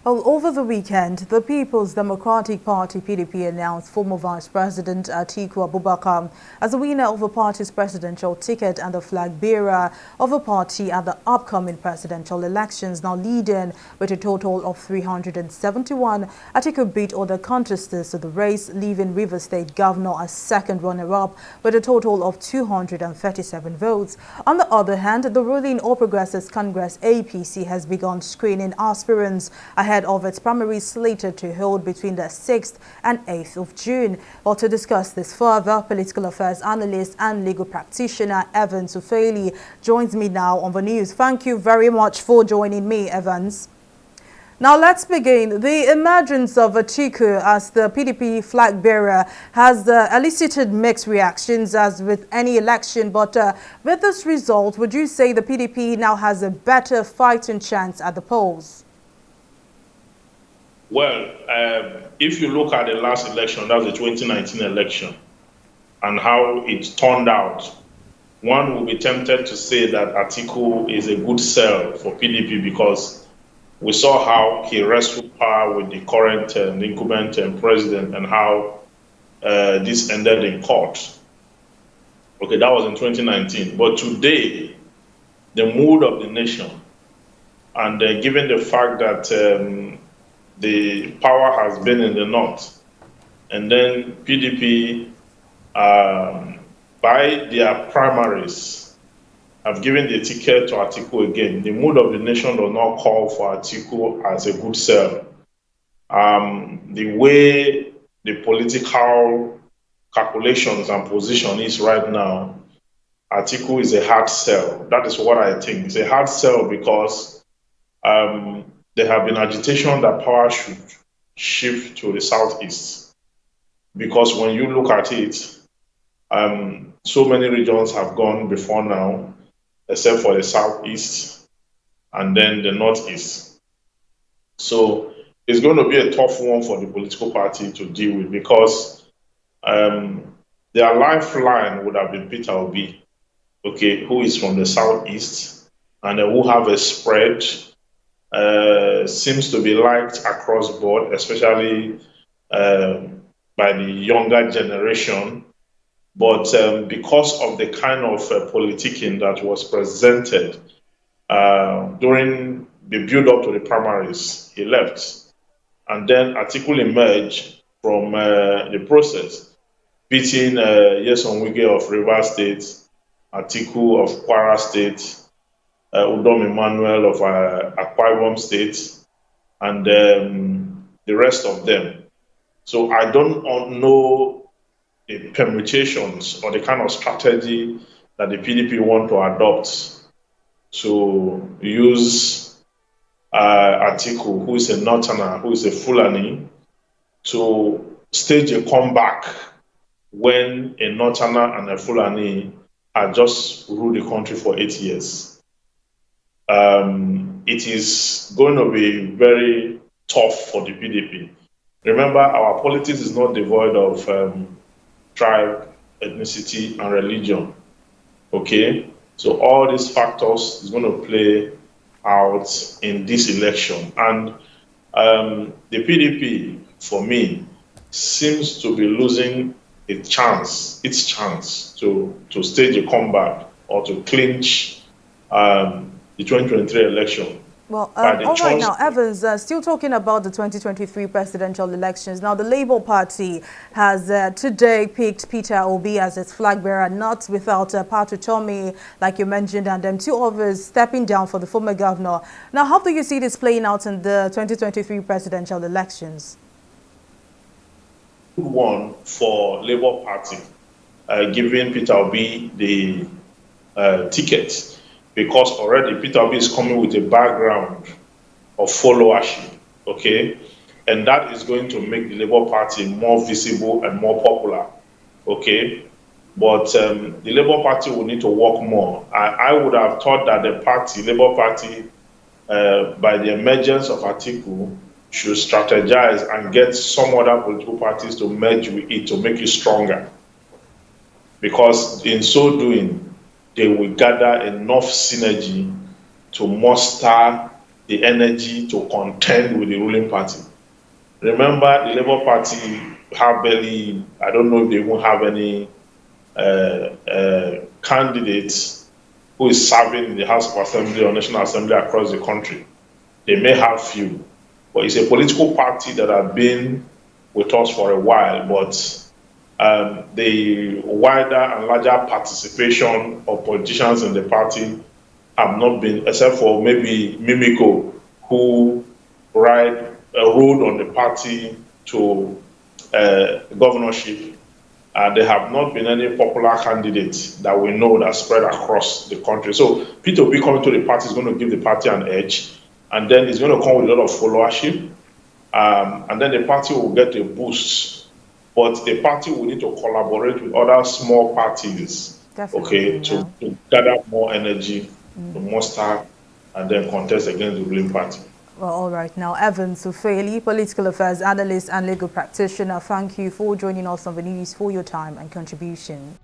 Well, over the weekend, the People's Democratic Party (PDP) announced former Vice President Atiku Abubakar as the winner of the party's presidential ticket and the flag bearer of the party at the upcoming presidential elections, now leading with a total of 371. Atiku beat other contestants to the race, leaving Rivers State Governor as second runner-up with a total of 237 votes. On the other hand, the ruling All Progressives Congress (APC) has begun screening aspirants ahead of its primary slated to hold between the 6th and 8th of June. Well, to discuss this further, political affairs analyst and legal practitioner Evans Ufeli joins me now on the news. Thank you very much for joining me, Evans. Now let's begin. The emergence of Atiku as the PDP flag bearer has elicited mixed reactions as with any election, but with this result, would you say the PDP now has a better fighting chance at the polls? Well, if you look at the last election, that was the 2019 election, and how it turned out, one will be tempted to say that Atiku is a good sell for PDP because we saw how he wrestled power with the current incumbent president and how this ended in court. Okay, that was in 2019. But today, the mood of the nation, and given the fact that the power has been in the north, and then PDP, by their primaries, have given the ticket to Atiku again. The mood of the nation does not call for Atiku as a good sell. The way the political calculations and position is right now, Atiku is a hard sell. That is what I think. It's a hard sell because there have been agitation that power should shift to the southeast. Because when you look at it, so many regions have gone before now, except for the southeast and then the northeast. So it's going to be a tough one for the political party to deal with because their lifeline would have been Peter Obi, okay, who is from the southeast and who have a spread. Seems to be liked across board, especially by the younger generation. But because of the kind of politicking that was presented during the build-up to the primaries, he left. And then Atiku emerged from the process, beating Nyesom Wike of Rivers State, Atiku of Kwara State, Udom Emmanuel of Akwa Ibom State, and the rest of them. So I don't know the permutations or the kind of strategy that the PDP want to adopt to use Atiku, who is a Northerner, who is a Fulani, to stage a comeback when a Northerner and a Fulani had just ruled the country for 8 years. It is going to be very tough for the PDP. Remember, our politics is not devoid of tribe, ethnicity, and religion. Okay? So all these factors is going to play out in this election. And the PDP, for me, seems to be losing its chance to stage a comeback or to clinch the 2023 election. Well, all right now, Evans, still talking about the 2023 presidential elections. Now, the Labour Party has today picked Peter Obi as its flag bearer, not without Patu Tomi, like you mentioned, and then two others stepping down for the former governor. Now, how do you see this playing out in the 2023 presidential elections? Good one for Labour Party, giving Peter Obi the ticket. Because already Peter Obi is coming with a background of followership, okay? And that is going to make the Labour Party more visible and more popular, okay? But the Labour Party will need to work more. I would have thought that the Labour Party, by the emergence of Atiku, should strategize and get some other political parties to merge with it to make it stronger. Because in so doing, they will gather enough synergy to muster the energy to contend with the ruling party. Remember, the Labour Party have barely, I don't know if they even have any candidates who is serving in the House of Assembly or National Assembly across the country. They may have few, but it's a political party that have been with us for a while, but the wider and larger participation of politicians in the party have not been, except for maybe Mimiko, who rode on the party to governorship. There have not been any popular candidates that we know that spread across the country. So P2P coming to the party is going to give the party an edge, and then it's going to come with a lot of followership, and then the party will get a boost. But the party will need to collaborate with other small parties, okay, to gather more energy, to muster, and then contest against the ruling party. Well, all right. Now, Evans Ufeli, political affairs analyst and legal practitioner, thank you for joining us on the news, for your time and contribution.